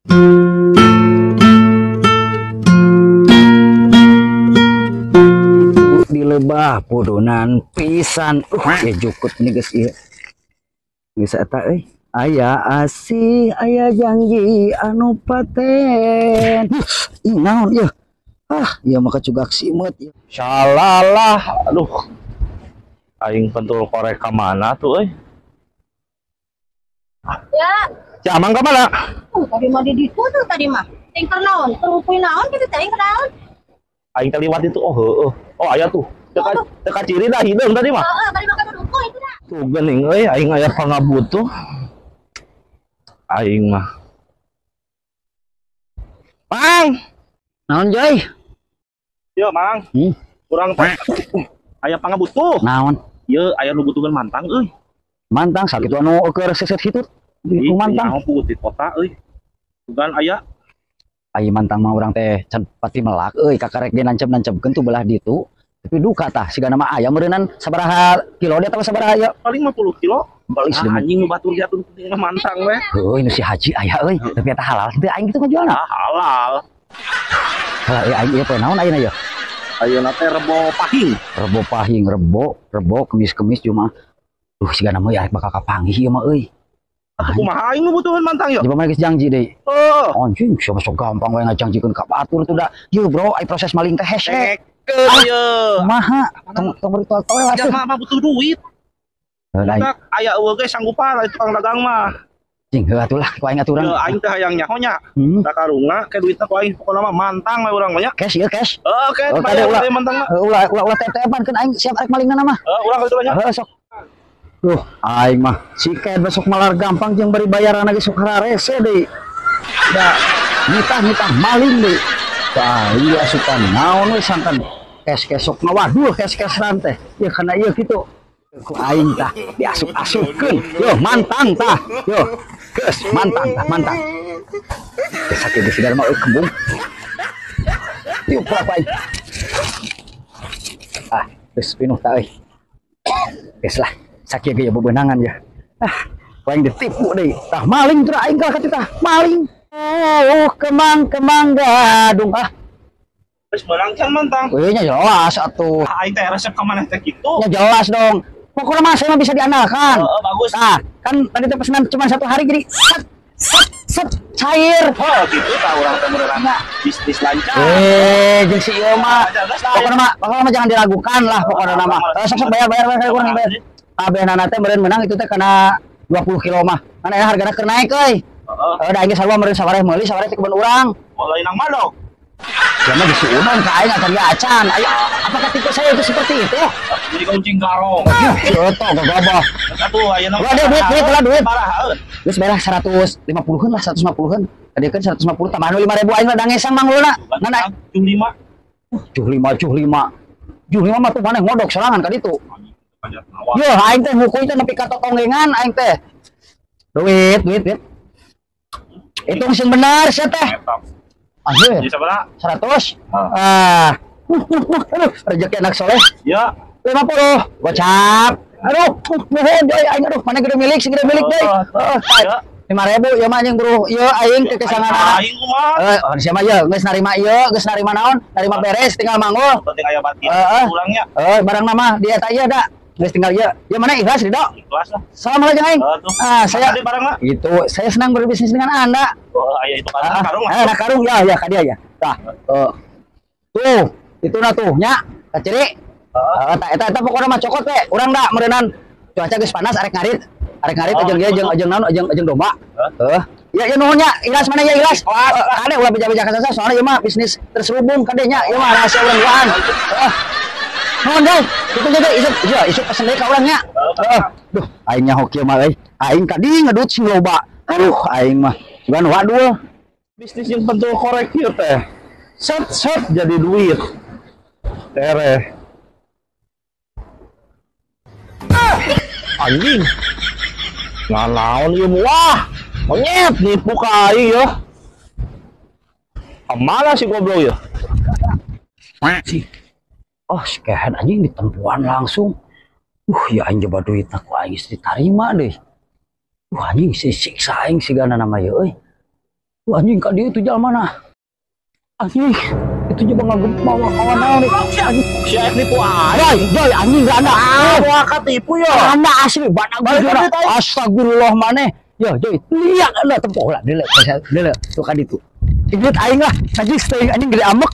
Di lebah podonan pisan ya jukut nih guys ya bisa tak aya asih aya janji anu paten naon ya ya maka juga simet ya Salalah, aduh, aing pentul korek ke mana tuh, Ya, Si Amang ke mana? tadi mah di ditu tuh tadi mah. Tingker naon, terupuy naon gitu teh naon. Aing tadi liwat itu, oh aya tuh, teka ciri dah hideung tadi mah. Heeh, tadi makan duku itu dah. Tuh geuning euy, aing aya pangabutuh. Aing mah. Mang, naon Joy ieu Mang. Kurang teh aya pangabutuh. naon Ieu aya nu butuhkeun mantang euy. mantang sakitu anu keur seset hitu Ih, mantang nyaho putih kota euy. Bukan aya. ayo mantang mah urang teh can pati melak kakarek ge nancep-nancepkeun tuh belah ditu tapi duka tah sigana mah aya meureunnan sabaraha kilo dia tah sabaraha aya Paling 50 kilo. paling Ah, anjing nu batur jatuh mantang we. heuh nu si haji aya tapi eta halal teh aing kitu ngajualna Ah, halal. halal aing ieu poe naon ayeuna ya Ayeuna teh rebo pahing. rebo pahing rebo kemis-kemis cuma sigana mah ya bakal kapanggih ieu mah euy Kumaha aing nu butuhan mantang yo? coba mah geus janji deui Oh, anjing siapa sok gampang we ngajanjikeun ka batur tuh da yeuh bro ai proses maling teh hese cekeun ye. kumaha tong beri tol lah Jan mah butuh duit. lain Tak aya eueuh ge sanggupan itu tukang dagang mah. cing heuh atuh lah ku aing aturan Teu aing teh hayang nyaho nya. Sakarungna ke duitna ku aing pokona mah mantang we urang mah nya. cash ieu cash Oke, Oh, bayar tadi ulah. we mantang mah. ulah tetepan kan aing siap arek malingna mah Urang kitu nya. sok aing mah si kae besok malar gampang jeung bari bayaran lagi sok hararese deui da mitah maling deui tah ieu asupan naon we santan cash sok mah waduh cash teh ya kana ieu kitu ku aing tah diasup-asupkeun yo mantang tah yo geus mantang sakit di sidar mah kembung yuk pula ku aing geus pinuh tah euy geus lah sakit ge bebenangan ya ku aing ditipu deui tah maling teh aing ka tah maling kemang gadung Geus meunang can mantang. nya jelas atuh Aing teh resep ka maneh teh kitu. ya jelas dong pokoknya mah saya mah bisa diandalkan Bagus. nah kan tadi teh pesanan cuma 1 hari jadi set cair Oh, gitu tah urang teh beneran bisnis lancar. jeung si ieu mah pokoknya mah jangan diragukan lah pokoknya nama sok bayar kurang bayar kabehna teh meureun menang itu teh kana 20 kilo mah kan aya hargana keur naik euy da aing sarua meureun sawareh meuli sawareh teh kebun urang Mulai nang madok. ya mah disuunan ka aing acan acan apakah tipe saya itu seperti itu Jadi kuncing garong. eta gagabah Atuh ayeuna. duit Parah heuh. geus beres 150-an lah 150-an tadi kan 150 tambahan 5.000 aing da ngesang manggulna nana Cuh 5. Juh lima mah tuh maneh modok serangan ka ditu yo aing teh ngukuy teh nepi ka tonggengan aing teh duit hitung sing bener sia teh anjir Jadi sabaraha? 100 aduh rezeki anak soleh Ya. 50 gocap aduh nuhun deui aing aduh mana gede milik sing gede milik deui Ya. 5.000 ya mah anjing bro ieu aing teh kesanganan Aing kumaha? siapa ya geus narima ieu geus narima naon narima beres tinggal manggul Penting aya batin. Ulangnya. barang nama di eta ieu da geus tinggal ieu ya mana ikhlas Ridho Ikhlas lah. assalamualaikum aing saya Tadi barang lah. itu saya senang berbisnis dengan anda Oh, aya itu kan karung lah. nah karung ya ka dia ya tah tuh itu na tuh nya kaciri eta pokona mah cokot we urang da meureunnan cuaca geus panas arek ngarit jeung ieu jeung naon jeung domba ya nuhun nya ikhlas mana ya ikhlas kade ulah beja-beja ka sasa soalnya ieu mah bisnis terselubung kade nya ieu mah rahasia urang nuhun deui kitu jadi isuk pesen deui ka urang nya duh aing nya hokieu mah euy aing kadi ngedut sing loba aduh aing mah cuman waduh Bisnis yang pentul korek ieu teh. Set jadi duit. Tere. Anjing. Naon ieu wah. Monyet nipu ka aing yo. Amana si goblok ya? oh sekehan anjing ditempuan langsung ya aing coba duit aku aing istri tarima deh anjing siksa aing sigana nama ya euy Wah, anjing kak dia itu jalan mana? Anjing, itu juga nggak bawa kawan naon nih. Anjing, Siap nipu aja. Joy, anjing gak ada. Wah, katipu ya. Anda asli, banak Balik gue. ke kita. Astagfirullah mana? Yo, Joy, lihat lah tempoh lah, dile, tuh kan itu. Ingat aing lah, anjing stay anjing gede amek.